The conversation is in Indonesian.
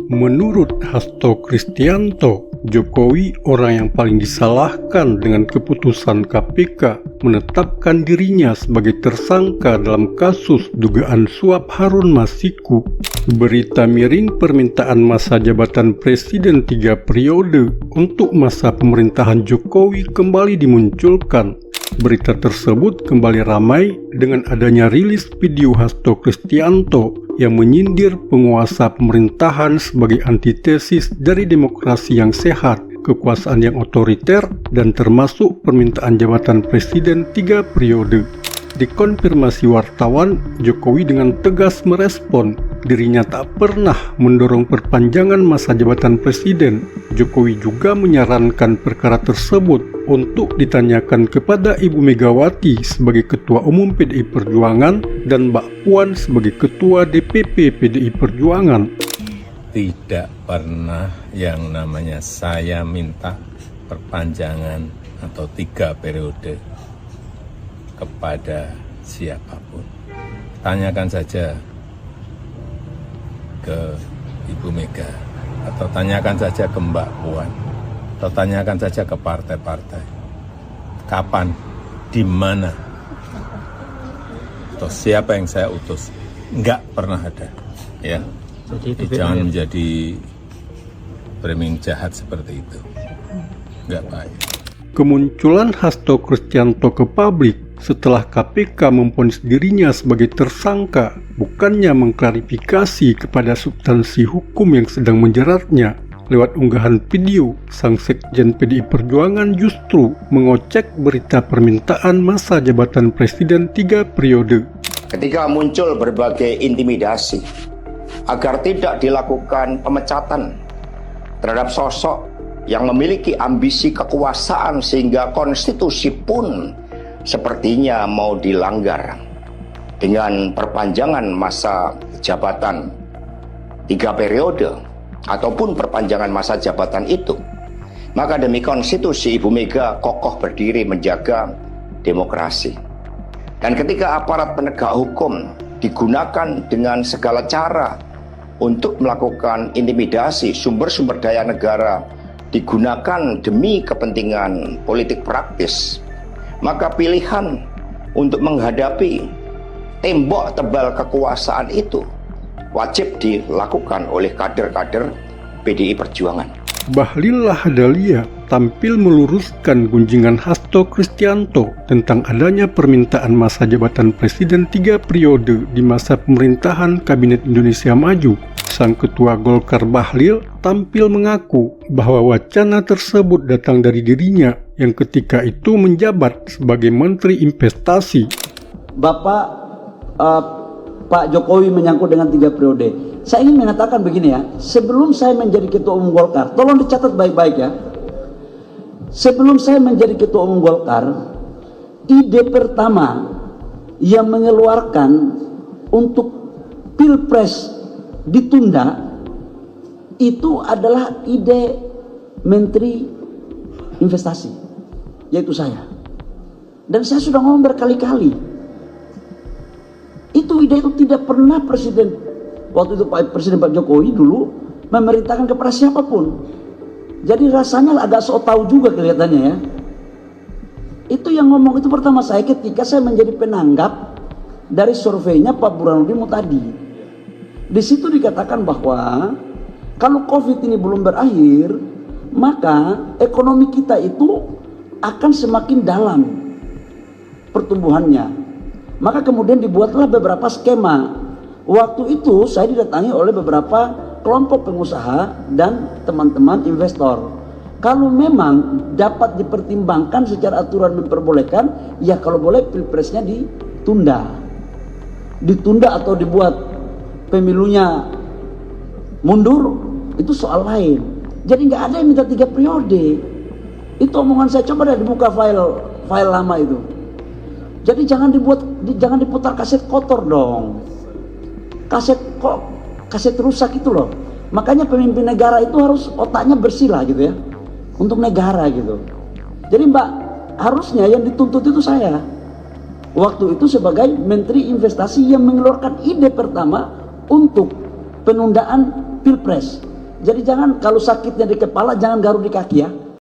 Menurut Hasto Kristianto, Jokowi orang yang paling disalahkan dengan keputusan KPK menetapkan dirinya sebagai tersangka dalam kasus dugaan suap Harun Masiku. Berita miring permintaan masa jabatan Presiden 3 periode untuk masa pemerintahan Jokowi kembali dimunculkan. Berita tersebut kembali ramai dengan adanya rilis video Hasto Kristianto yang menyindir penguasa pemerintahan sebagai antitesis dari demokrasi yang sehat, kekuasaan yang otoriter, dan termasuk permintaan jabatan Presiden 3 periode. Dikonfirmasi wartawan, Jokowi dengan tegas merespon dirinya tak pernah mendorong perpanjangan masa jabatan presiden. Jokowi juga menyarankan perkara tersebut untuk ditanyakan kepada Ibu Megawati sebagai Ketua Umum PDI Perjuangan dan Mbak Puan sebagai Ketua DPP PDI Perjuangan. Tidak pernah yang namanya saya minta perpanjangan atau 3 periode kepada siapapun. Tanyakan saja ke Ibu Mega, atau tanyakan saja ke Mbak Puan, atau tanyakan saja ke partai-partai. Kapan, di mana, atau siapa yang saya utus? Enggak pernah ada. Ya, jadi jangan menjadi framing jahat seperti itu. Enggak baik. Kemunculan Hasto Kristianto ke publik setelah KPK memvonis dirinya sebagai tersangka bukannya mengklarifikasi kepada substansi hukum yang sedang menjeratnya. Lewat unggahan video, sang sekjen PDI Perjuangan justru mengocek berita permintaan masa jabatan Presiden 3 periode. Ketika muncul berbagai intimidasi agar tidak dilakukan pemecatan terhadap sosok yang memiliki ambisi kekuasaan sehingga konstitusi pun sepertinya mau dilanggar dengan perpanjangan masa jabatan 3 periode ataupun perpanjangan masa jabatan itu, maka demi konstitusi Ibu Mega kokoh berdiri menjaga demokrasi. Dan ketika aparat penegak hukum digunakan dengan segala cara untuk melakukan intimidasi, sumber-sumber daya negara digunakan demi kepentingan politik praktis, maka pilihan untuk menghadapi tembok tebal kekuasaan itu wajib dilakukan oleh kader-kader PDI Perjuangan. Bahlil Lahadalia tampil meluruskan gunjingan Hasto Kristianto tentang adanya permintaan masa jabatan Presiden 3 periode di masa pemerintahan Kabinet Indonesia Maju. Sang Ketua Golkar Bahlil tampil mengaku bahwa wacana tersebut datang dari dirinya yang ketika itu menjabat sebagai Menteri Investasi. Pak Jokowi menyangkut dengan 3 periode. Saya ingin mengatakan begini ya, sebelum saya menjadi Ketua Umum Golkar, tolong dicatat baik-baik ya. Sebelum saya menjadi Ketua Umum Golkar, ide pertama yang mengeluarkan untuk Pilpres ditunda itu adalah ide Menteri Investasi, yaitu saya. Dan saya sudah ngomong berkali-kali, ide itu tidak pernah Presiden waktu itu Presiden Pak Jokowi dulu memerintahkan kepada siapapun. Jadi rasanya agak sok tahu juga kelihatannya ya. Itu yang ngomong itu pertama saya ketika saya menjadi penanggap dari surveinya Pak Burhanuddin Muhtadi. Di situ dikatakan bahwa kalau COVID ini belum berakhir, maka ekonomi kita itu akan semakin dalam pertumbuhannya. Maka kemudian dibuatlah beberapa skema. Waktu itu saya didatangi oleh beberapa kelompok pengusaha dan teman-teman investor. Kalau memang dapat dipertimbangkan secara aturan memperbolehkan, ya kalau boleh pilpresnya ditunda atau dibuat pemilunya mundur, itu soal lain. Jadi nggak ada yang minta 3 periode. Itu omongan saya, coba deh dibuka file lama itu. Jadi jangan diputar kaset kotor dong. Kaset rusak itu loh. Makanya pemimpin negara itu harus otaknya bersih lah gitu ya. Untuk negara gitu. Jadi Mbak, harusnya yang dituntut itu saya. Waktu itu sebagai Menteri Investasi yang mengeluarkan ide pertama untuk penundaan Pilpres. Jadi jangan kalau sakitnya di kepala jangan garuk di kaki ya.